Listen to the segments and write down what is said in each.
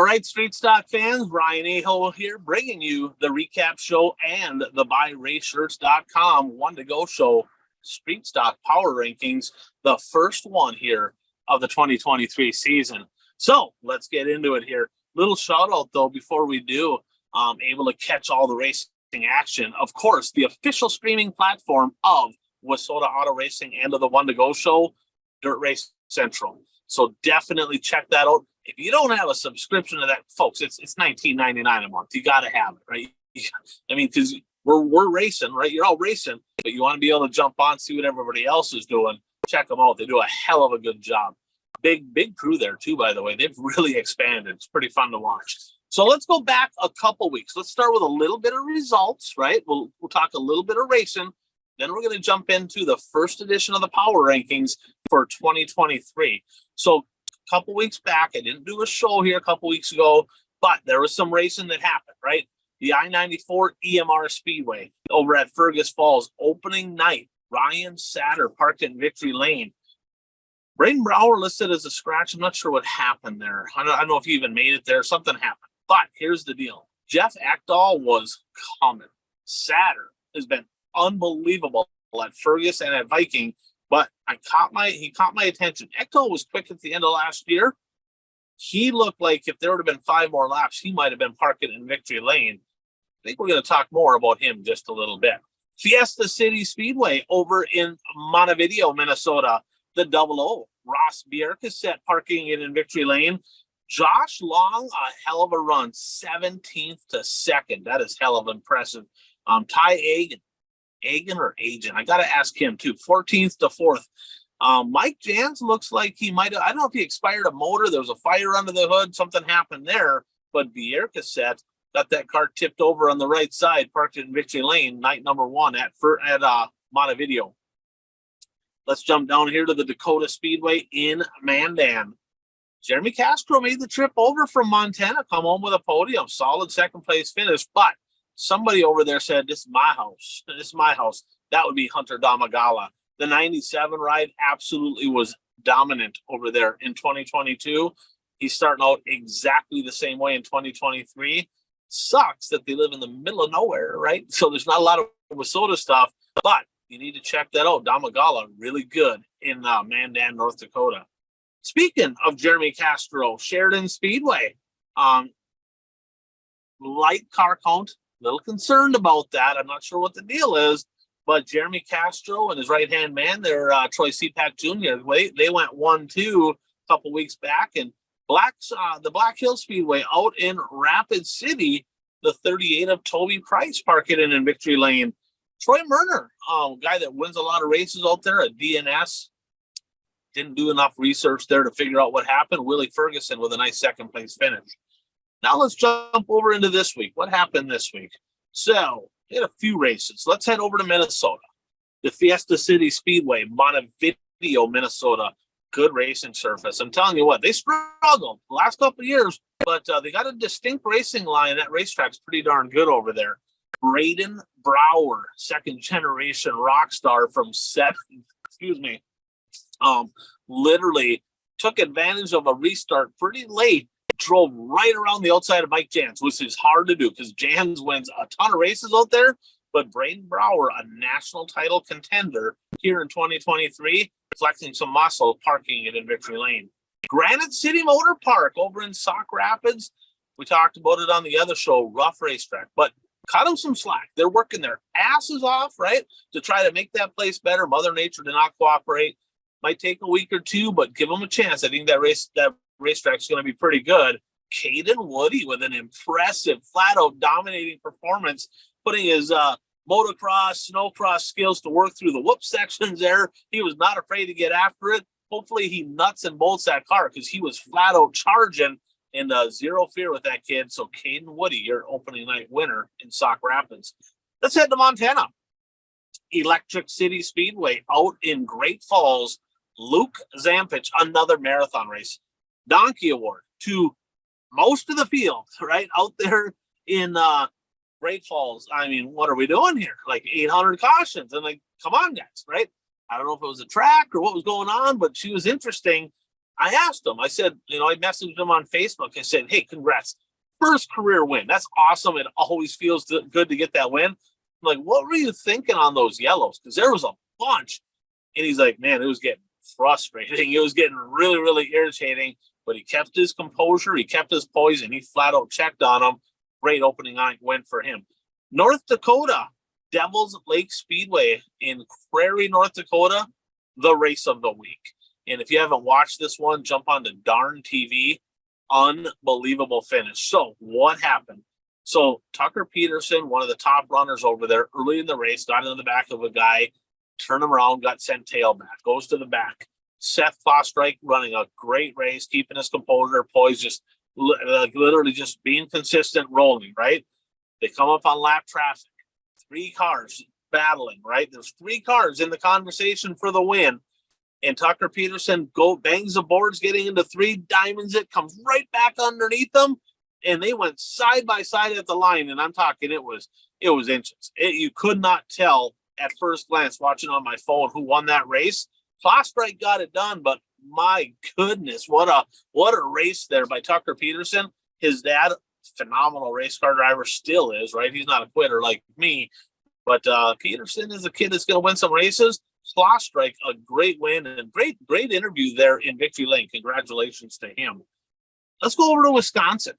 right, Street Stock fans, Ryan Aho here, bringing you the recap show and the BuyRaceShirts.com one-to-go show Street Stock Power Rankings, the first one here of the 2023 season. So let's get into it here. Little shout out though before we do, able to catch all the racing action. Of course, the official streaming platform of Wissota Auto Racing and of the one-to-go show, Dirt Race Central. So definitely check that out. If you don't have a subscription to that, folks, it's $19.99 a month. You got to have it, right? I mean, because we're racing, right? You're all racing, but you want to be able to jump on, see what everybody else is doing. Check them out. They do a hell of a good job. Big crew there too, by the way. They've really expanded. It's pretty fun to watch. So let's go back a couple weeks. Let's start with a little bit of results, right? We'll talk a little bit of racing. Then we're going to jump into the first edition of the Power Rankings for 2023. So a couple weeks back, I didn't do a show here a couple weeks ago, but there was some racing that happened, right? The I-94 EMR Speedway over at Fergus Falls, opening night. Ryan Satter parked in Victory Lane. Braden Brower listed as a scratch. I'm not sure what happened there. I don't know if he even made it there. Something happened. But here's the deal. Jeff Ekdahl was coming. Satter has been unbelievable at Fergus and at Viking, but he caught my attention. Ekdahl was quick at the end of last year. He looked like if there would have been 5 more laps, he might have been parking in Victory Lane. I think we're going to talk more about him just a little bit. Fiesta City Speedway over in Montevideo, Minnesota. The double O. Ross Bierkasset parking it in Victory Lane. Josh Long, a hell of a run, 17th to 2nd. That is hell of impressive. Ty Agen or Agent, I got to ask him too. 14th to 4th. Mike Jans looks like he might have, I don't know if he expired a motor. There was a fire under the hood. Something happened there. But Bierkasset got that car tipped over on the right side, parked it in Victory Lane, night number 1 at Montevideo. Let's jump down here to the Dakota Speedway in Mandan. Jeremy Castro made the trip over from Montana, come home with a podium, solid second place finish, but somebody over there said, this is my house. This is my house. That would be Hunter Damagala. The 97 ride absolutely was dominant over there in 2022. He's starting out exactly the same way in 2023. Sucks that they live in the middle of nowhere, right? So there's not a lot of Wissota stuff, but you need to check that out. Damagala, really good in Mandan, North Dakota. Speaking of Jeremy Castro, Sheridan Speedway, light car count, a little concerned about that. I'm not sure what the deal is, but Jeremy Castro and his right-hand man, they're Troy Seapack Jr., they went 1-2 a couple weeks back, and the Black Hill Speedway out in Rapid City, the 38 of Toby Price parking in Victory Lane. Troy Murner, guy that wins a lot of races out there at DNS, didn't do enough research there to figure out what happened. Willie Ferguson with a nice second place finish. Now let's jump over into this week. What happened this week? So, we had a few races. Let's head over to Minnesota. The Fiesta City Speedway, Montevideo, Minnesota. Good racing surface. I'm telling you what, they struggled the last couple of years, but they got a distinct racing line. That racetrack's pretty darn good over there. Braden Brower, second generation rock star from literally took advantage of a restart pretty late, drove right around the outside of Mike Jans, which is hard to do because Jans wins a ton of races out there, but Braden Brower, a national title contender here in 2023, flexing some muscle, parking it in Victory Lane. Granite City Motor Park over in Sauk Rapids, we talked about it on the other show, rough racetrack, but cut them some slack. They're working their asses off, right, to try to make that place better. Mother Nature did not cooperate. Might take a week or two, but give them a chance. I think that racetrack's going to be pretty good. Caden Woody with an impressive, flat-out dominating performance, putting his motocross, snowcross skills to work through the whoop sections there. He was not afraid to get after it. Hopefully he nuts and bolts that car because he was flat-out charging and zero fear with that kid. So Caden Woody, your opening night winner in Sauk Rapids. Let's head to Montana. Electric City Speedway out in Great Falls. Luke Zampich, another marathon race. Donkey Award to most of the field, right? Out there in Great Falls. I mean, what are we doing here? Like 800 cautions. And like, come on, guys, right? I don't know if it was a track or what was going on, but she was interesting. I asked him, I said, I messaged him on Facebook. I said, hey, congrats. First career win. That's awesome. It always feels good to get that win. I'm like, what were you thinking on those yellows? Because there was a bunch. And he's like, man, it was getting frustrating. It was getting really, really irritating. But he kept his composure. He kept his poise, and he flat out checked on him. Great opening win for him. North Dakota, Devils Lake Speedway in Prairie, North Dakota, the race of the week. And if you haven't watched this one, jump on to Darn TV. Unbelievable finish. So what happened? So Tucker Peterson, one of the top runners over there, early in the race, got into the back of a guy, turned him around, got sent tailback, goes to the back. Seth Klostrike running a great race, keeping his composure, poise, just literally just being consistent, rolling, right? They come up on lap traffic. 3 cars battling, right? There's 3 cars in the conversation for the win. And Tucker Peterson bangs the boards, getting into 3 diamonds. It comes right back underneath them. And they went side by side at the line. And I'm talking, it was inches. You could not tell at first glance watching on my phone who won that race. Klostrike got it done, but my goodness, what a race there by Tucker Peterson. His dad, phenomenal race car driver, still is, right? He's not a quitter like me, but Peterson is a kid that's going to win some races. Klostrike, a great win and great interview there in Victory Lane. Congratulations to him. Let's go over to Wisconsin.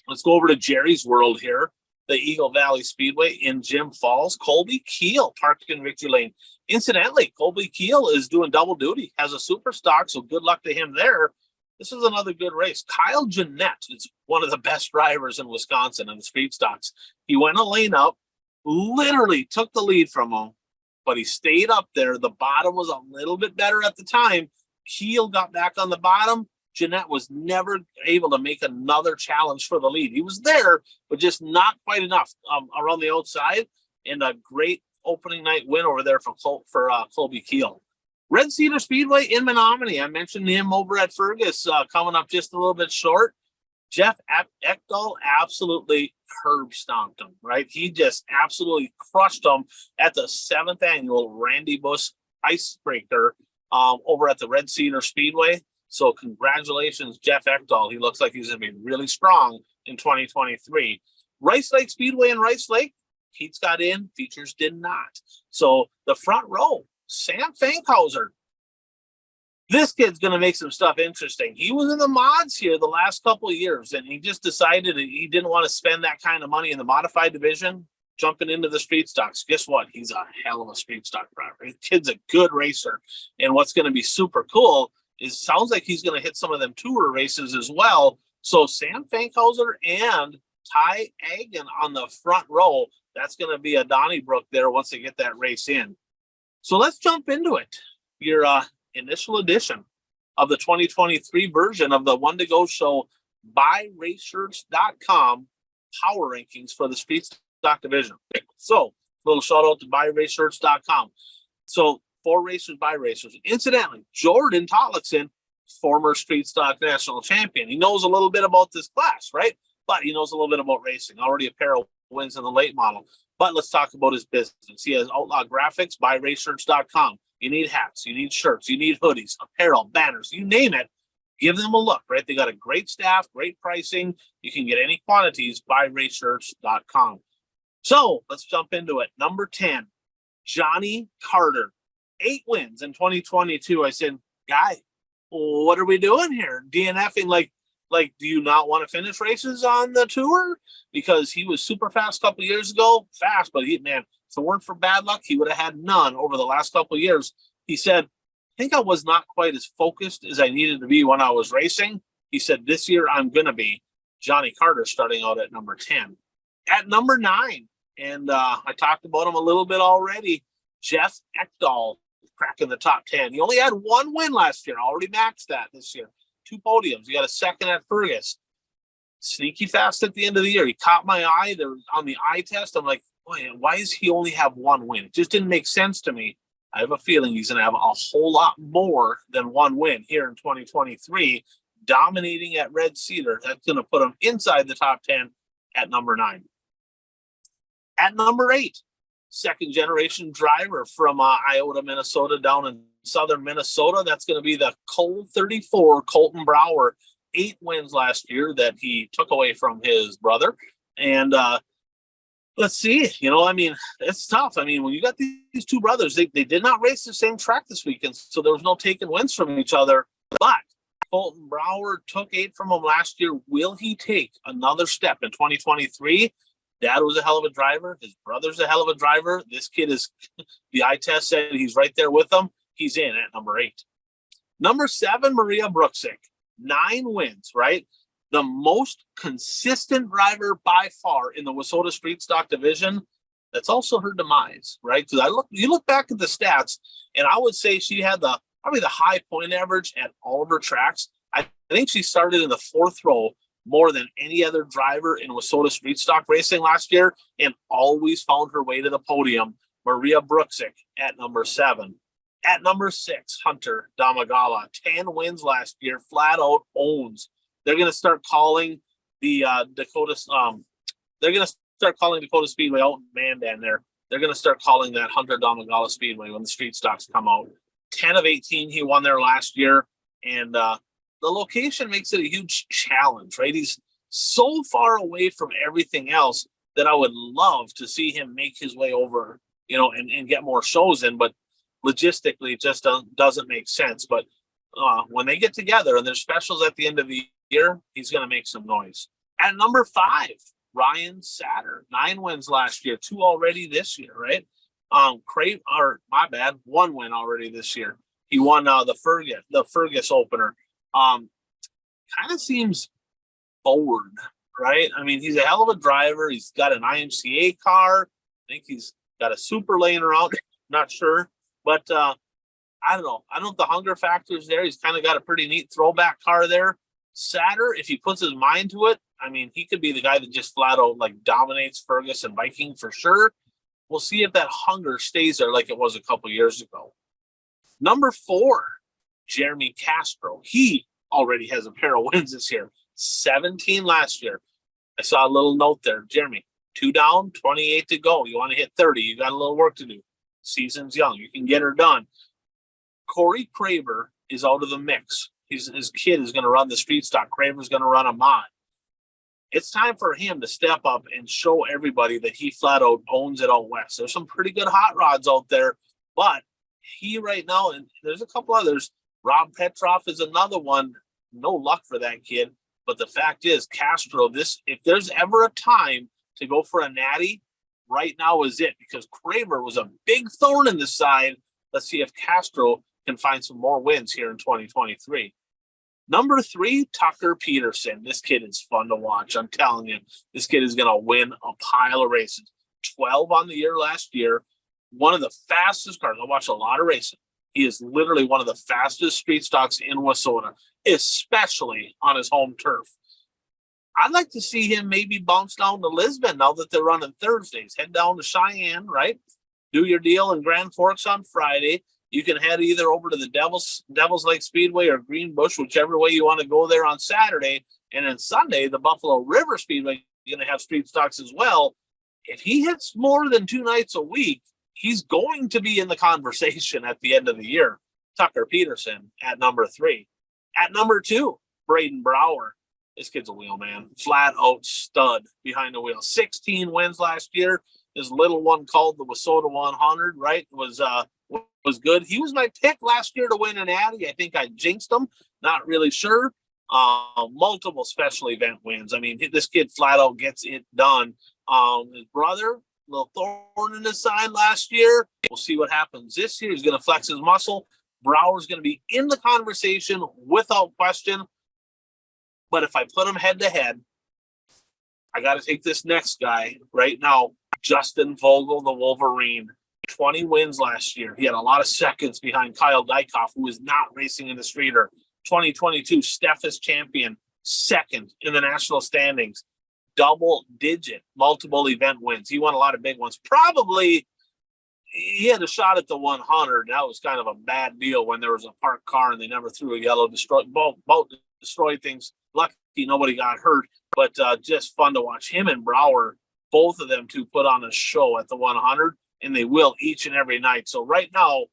Let's go over to Jerry's World here, the Eagle Valley Speedway in Jim Falls. Colby Keel parked in Victory Lane. Incidentally, Colby Keel is doing double duty, has a super stock, so good luck to him there. This is another good race. Kyle Jeanette is one of the best drivers in Wisconsin in the street stocks. He went a lane up, literally took the lead from him, but he stayed up there. The bottom was a little bit better at the time. Keel got back on the bottom. Jeanette was never able to make another challenge for the lead. He was there, but just not quite enough around the outside. And a great opening night win over there for Colby Keel. Red Cedar Speedway in Menominee. I mentioned him over at Fergus, coming up just a little bit short. Jeff Ekdahl absolutely curb stomped him, right? He just absolutely crushed him at the 7th annual Randy Bush Icebreaker over at the Red Cedar Speedway. So congratulations, Jeff Ekdahl. He looks like he's going to be really strong in 2023. Rice Lake Speedway in Rice Lake. Heats got in, features did not. So the front row, Sam Fankhauser. This kid's going to make some stuff interesting. He was in the mods here the last couple of years, and he just decided he didn't want to spend that kind of money in the modified division, jumping into the street stocks. Guess what? He's a hell of a street stock driver. The kid's a good racer. And what's going to be super cool is sounds like he's going to hit some of them tour races as well. So Sam Fankhauser and Ty Agan on the front row. That's going to be a Donnybrook there once they get that race in. So let's jump into it. Your initial edition of the 2023 version of the One to Go Show by RaceShirts.com power rankings for the street stock division. So a little shout out to BuyRaceShirts.com. So 4 racers by racers. Incidentally, Jordan Tollickson, former street stock national champion. He knows a little bit about this class, right? But he knows a little bit about racing. Already a pair of wins in the late model. But let's talk about his business. He has Outlaw Graphics by RaceShirts.com. You need hats, you need shirts, you need hoodies, apparel, banners, you name it. Give them a look, right? They got a great staff, great pricing. You can get any quantities by RaceShirts.com. So let's jump into it. Number 10, Johnny Carter. 8 wins in 2022. I said, guy, what are we doing here? DNFing like, do you not want to finish races on the tour? Because he was super fast a couple of years ago. Fast, but if it weren't for bad luck, he would have had none over the last couple of years. He said, I think I was not quite as focused as I needed to be when I was racing. He said, this year I'm going to be. Johnny Carter starting out at number 10. At number 9, and I talked about him a little bit already, Jeff Ekdahl cracking the top 10. He only had 1 win last year. Already maxed that this year. 2 podiums. He got a 2nd at Fergus. Sneaky fast at the end of the year. He caught my eye there on the eye test. I'm like, boy, why does he only have 1 win? It just didn't make sense to me. I have a feeling he's going to have a whole lot more than 1 win here in 2023, dominating at Red Cedar. That's going to put him inside the top 10 at number 9. At number 8, 2nd generation driver from Iota, Minnesota, down in southern Minnesota. That's going to be the Colt 34, Colton Brower. 8 wins last year that he took away from his brother. And let's see, I mean, it's tough. I mean, when you got these two brothers, they did not race the same track this weekend, so there was no taking wins from each other. But Colton Brower took 8 from him last year. Will he take another step in 2023? Dad was a hell of a driver. His brother's a hell of a driver. This kid is, the eye test said he's right there with them. He's in at number 8. Number 7, Maria Bruxick. 9 wins, right? The most consistent driver by far in the Wissota Street Stock division. That's also her demise, right? Because you look back at the stats, and I would say she had probably the high point average at all of her tracks. I think she started in the 4th row more than any other driver in Wissota Street Stock racing last year, and always found her way to the podium. Maria Bruxick at number 7. At number 6, Hunter Damagala. 10 wins last year, flat out owns. They're going to start calling the Dakota Speedway out in Mandan there. They're going to start calling that Hunter Damagala Speedway when the street stocks come out. 10 of 18 he won there last year, and the location makes it a huge challenge, right? He's so far away from everything else that I would love to see him make his way over, and get more shows in, but logistically it just doesn't make sense. But when they get together and there's specials at the end of the year, he's going to make some noise. At number 5, Ryan Satter. 9 wins last year, 2 already this year, right? 1 win already this year. He won the Fergus opener. Kind of seems forward, right? I mean, he's a hell of a driver. He's got an IMCA car. I think he's got a super laying around. Not sure. But I don't know. I don't know if the hunger factor is there. He's kind of got a pretty neat throwback car there. Satter, if he puts his mind to it, I mean, he could be the guy that just flat out dominates Fergus and Viking for sure. We'll see if that hunger stays there like it was a couple years ago. Number 4, Jeremy Castro. He already has a pair of wins this year. 17 last year. I saw a little note there. Jeremy, 2 down, 28 to go. You want to hit 30. You got a little work to do. Season's young. You can get her done. Corey Craver is out of the mix. His kid is going to run the street stock. Craver's going to run a mod. It's time for him to step up and show everybody that he flat out owns it out west. There's some pretty good hot rods out there, but he right now, and there's a couple others. Rob Petroff is another one. No luck for that kid. But the fact is, Castro, if there's ever a time to go for a natty, right now is it, because Craver was a big thorn in the side. Let's see if Castro can find some more wins here in 2023. Number 3, Tucker Peterson. This kid is fun to watch. I'm telling you, this kid is going to win a pile of races. 12 on the year last year. One of the fastest cars. I watch a lot of racing. He is literally one of the fastest street stocks in Wissota, especially on his home turf. I'd like to see him maybe bounce down to Lisbon now that they're running Thursdays. Head down to Cheyenne, right? Do your deal in Grand Forks on Friday. You can head either over to the Devil's Lake Speedway or Greenbush, whichever way you want to go there on Saturday. And then Sunday, the Buffalo River Speedway is going to have street stocks as well. If he hits more than 2 nights a week, he's going to be in the conversation at the end of the year. Tucker Peterson at number 3. At number 2, Braden Brower. This kid's a wheel man. Flat out stud behind the wheel. 16 wins last year. His little one called the Wissota 100, right? Was good. He was my pick last year to win an Addy. I think I jinxed him. Not really sure. Multiple special event wins. I mean, this kid flat out gets it done. His brother, little thorn in his side last year. We'll see what happens this year. He's going to flex his muscle. Brower's going to be in the conversation without question. But if I put him head to head, I got to take this next guy right now, Justin Vogel, the Wolverine. 20 wins last year. He had a lot of seconds behind Kyle Dykoff, who is not racing in the streeter. 2022 Steffes champion, 2nd in the national standings. Double-digit, multiple event wins. He won a lot of big ones. Probably he had a shot at the 100. That was kind of a bad deal when there was a parked car and they never threw a yellow both destroyed things. Lucky nobody got hurt, but just fun to watch him and Brower, both of them to put on a show at the 100. And they will each and every night. So right now,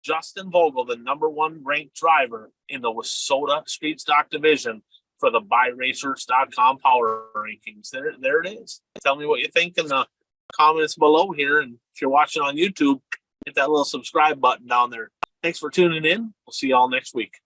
Justin Vogel, the #1 ranked driver in the Wissota Street Stock Division for the BuyRacers.com Power Rankings. There it is. Tell me what you think in the comments below here. And if you're watching on YouTube, hit that little subscribe button down there. Thanks for tuning in. We'll see y'all next week.